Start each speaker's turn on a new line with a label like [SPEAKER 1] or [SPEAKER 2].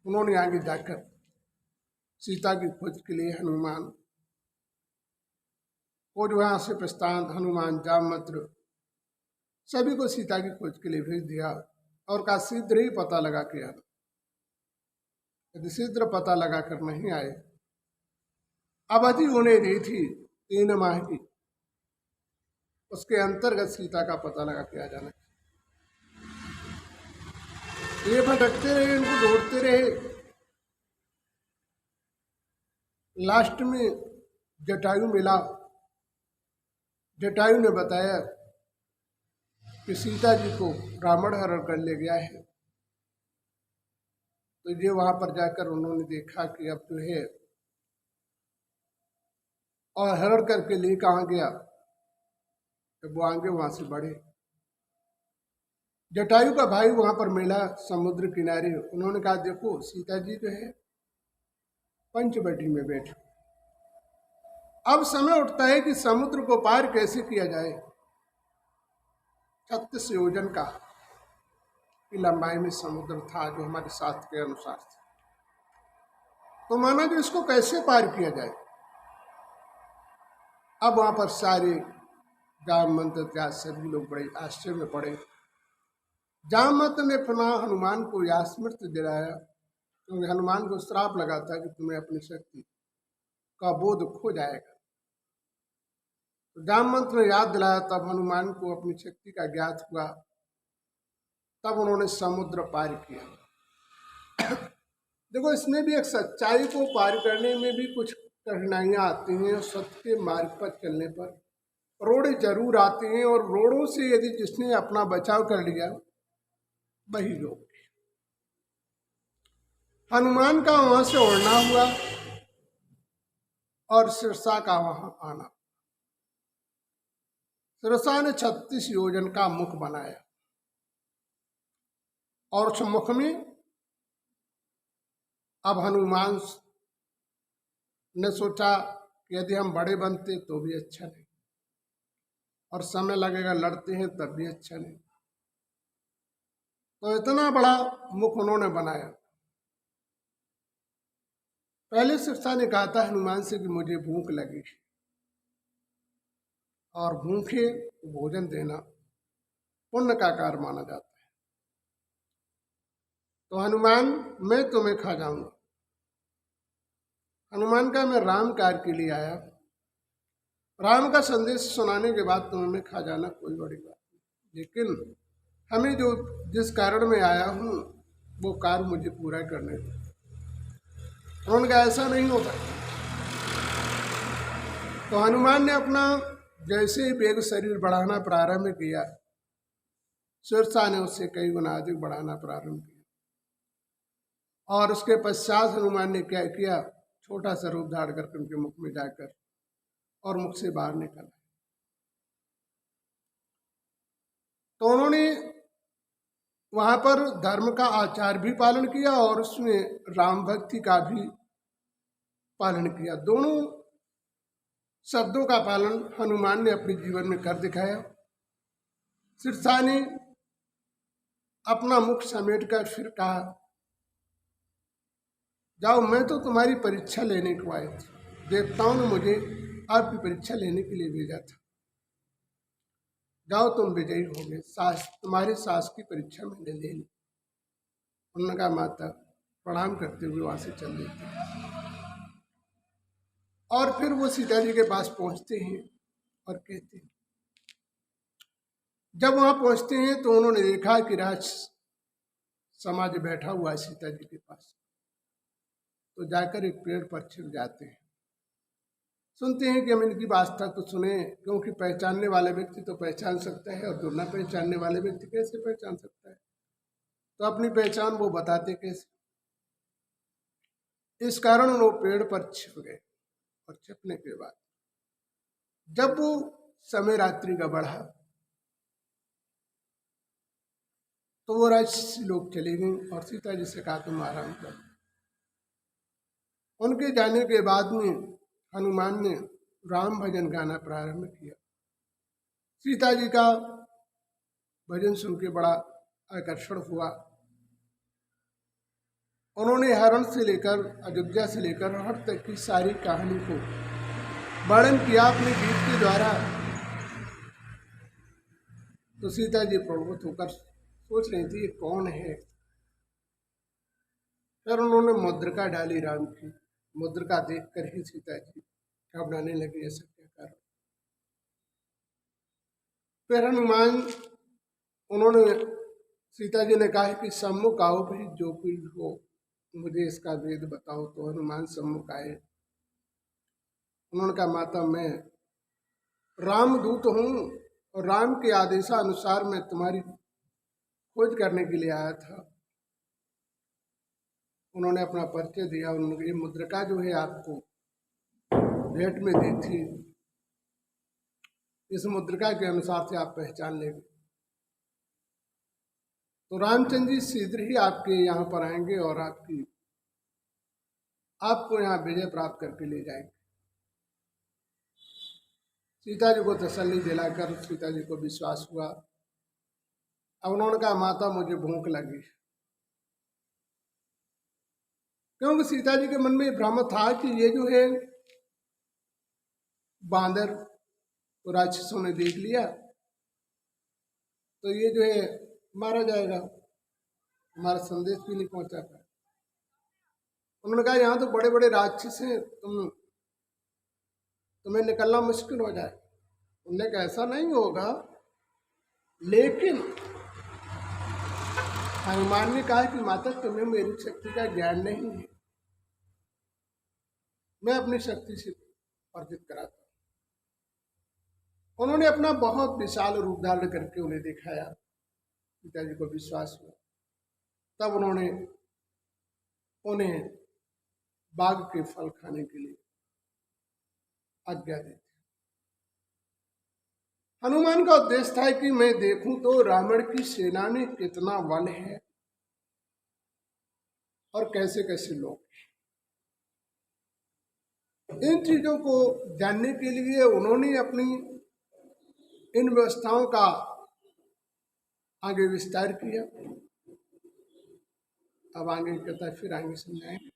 [SPEAKER 1] उन्होंने आगे जाकर सीता की खोज के लिए हनुमान और वहां से प्रस्थान, हनुमान, जामवंत सभी को सीता की खोज के लिए भेज दिया और कहा शीघ्र ही पता लगा के आना। यदि शीघ्र पता लगा कर नहीं आए, अवधि उन्हें दी थी 3 माह की, उसके अंतर्गत सीता का पता लगा के आ जाना। ये भटकते रहे, इनको ढूंढते रहे। लास्ट में जटायु मिला। जटायु ने बताया कि सीता जी को रावण हरण कर ले गया है। तो ये वहां पर जाकर उन्होंने देखा कि अब जो है, और हरण करके ले कहाँ गया, जब वो आगे वहां से बढ़े। जटायु का भाई वहां पर मिला समुद्र किनारे। उन्होंने कहा देखो सीता जी जो है पंचवटी में बैठी। अब समय उठता है कि समुद्र को पार कैसे किया जाए। 36 योजन का की लंबाई में समुद्र था, जो हमारे शास्त्र के अनुसार था। तो माना जो इसको कैसे पार किया जाए। अब वहां पर सारे जामवंत सभी लोग बड़े आश्चर्य में पड़े। जामवंत ने पुनः हनुमान को यह स्मृति दिलाया, क्योंकि हनुमान को श्राप लगा था कि तुम्हें अपनी शक्ति का बोध खो जाएगा। तो जामवंत ने याद दिलाया, तब हनुमान को अपनी शक्ति का ज्ञात हुआ। तब उन्होंने समुद्र पार किया। देखो इसमें भी एक सच्चाई को पार करने में भी कुछ कठिनाइयां आती हैं। सत्य के मार्ग पर चलने पर रोड़े जरूर आते हैं, और रोड़ों से यदि जिसने अपना बचाव कर लिया वही लोग। हनुमान का वहां से उड़ना हुआ और सिरसा का वहां आना। सिरसा ने 36 योजन का मुख बनाया, और उस मुख में अब हनुमान ने सोचा कि यदि हम बड़े बनते तो भी अच्छा नहीं, और समय लगेगा लड़ते हैं तब भी अच्छा नहीं। तो इतना बड़ा मुख उन्होंने बनाया। पहले सिरसा ने कहा था हनुमान से कि मुझे भूख लगी, और भूखे भोजन देना पुण्य का कार्य माना जाता है। तो हनुमान मैं तुम्हें खा जाऊंगा। हनुमान का मैं राम कार्य के लिए आया, राम का संदेश सुनाने के बाद तुम्हें मैं खा जाना कोई बड़ी बात नहीं, लेकिन हमें जो जिस कारण में आया हूँ वो कार्य मुझे पूरा करने दो। उन्होंने कहा ऐसा नहीं होगा। तो हनुमान ने अपना जैसे ही वेग शरीर बढ़ाना प्रारंभ किया, सिरसा ने उससे कई गुना अधिक बढ़ाना प्रारंभ किया। और उसके पश्चात हनुमान ने क्या किया, छोटा सा रूप धारण करके उनके मुख में जाकर और मुख से बाहर निकला। तो उन्होंने वहां पर धर्म का आचार भी पालन किया और उसमें राम भक्ति का भी पालन किया। दोनों शब्दों का पालन हनुमान ने अपने जीवन में कर दिखाया। सिरसा ने अपना मुख समेट कर फिर कहा, जाओ मैं तो तुम्हारी परीक्षा लेने को आया था। देवताओं ने मुझे आपकी परीक्षा लेने के लिए भेजा था। जाओ तुम विजयी हो गए, तुम्हारे सास की परीक्षा मैंने ले ली। उन्होंने कहा माता प्रणाम करते हुए वहां से चल देते हैं। और फिर वो सीता जी के पास पहुंचते हैं और कहते हैं, जब वहां पहुंचते हैं तो उन्होंने देखा कि राज समाज बैठा हुआ है सीता जी के पास। तो जाकर एक पेड़ पर छिप जाते हैं, सुनते हैं कि हम इनकी वास्ता तो सुने, क्योंकि पहचानने वाले व्यक्ति तो पहचान सकता है और जो न पहचानने वाले व्यक्ति कैसे पहचान सकता है। तो अपनी पहचान वो बताते कैसे। इस कारण वो पेड़ पर छिप गए, और छिपने के बाद जब वो समय रात्रि का बढ़ा तो वो राजसी लोग चले गए और सीता जी से कहा तुम आराम कर। उनके जाने के बाद में हनुमान ने राम भजन गाना प्रारंभ किया। सीता जी का भजन सुन के बड़ा आकर्षण हुआ। उन्होंने हरण से लेकर अयोध्या से लेकर हर तक की सारी कहानी को वर्णन किया अपने गीत के द्वारा। तो सीता जी प्रवृत्त होकर सोच रही थी ये कौन है। फिर उन्होंने मुद्रिका डाली राम की, मुद्रिका देखकर ही सीता जी घबराने लगी, ऐसा क्या कारण। फिर हनुमान, उन्होंने सीता जी ने कहा कि सम्मुख आओ भी, जो कुछ हो मुझे इसका वेद बताओ। तो हनुमान सम्मुख आए। उन्होंने कहा माता मैं रामदूत हूँ और राम के आदेशानुसार मैं तुम्हारी खोज करने के लिए आया था। उन्होंने अपना परिचय दिया। उन्होंने ये मुद्रिका जो है आपको भेंट में दी थी, इस मुद्रिका के अनुसार से आप पहचान लेंगे। तो रामचंद्र जी शीघ्र ही आपके यहाँ पर आएंगे और आपको यहाँ विजय प्राप्त करके ले जाएंगे। सीता जी को तसल्ली दिलाकर सीता जी को विश्वास हुआ। अब उन्होंने कहा माता मुझे भूख लगी, क्योंकि सीता जी के मन में भ्रम था कि ये जो है बांदर को राक्षसों ने देख लिया तो ये जो है मारा जाएगा, हमारा संदेश भी नहीं पहुंचा पाया। उन्होंने कहा यहाँ तो बड़े बड़े राक्षस हैं, तुम्हें निकलना मुश्किल हो जाए। उन्होंने कहा ऐसा नहीं होगा, लेकिन हनुमान ने कहा कि माता तुम्हें मेरी शक्ति का ज्ञान नहीं है, मैं अपनी शक्ति से अर्जित कराता हूँ। उन्होंने अपना बहुत विशाल रूप धारण करके उन्हें दिखाया। सीता जी को विश्वास हुआ। तब उन्होंने उन्हें बाग के फल खाने के लिए आज्ञा दी। हनुमान का उद्देश्य था कि मैं देखूं तो रावण की सेना में कितना बल है और कैसे कैसे लोग। इन चीजों को जानने के लिए उन्होंने अपनी इन व्यवस्थाओं का आगे विस्तार किया। अब आगे कहता है फिर आगे समझाएंगे।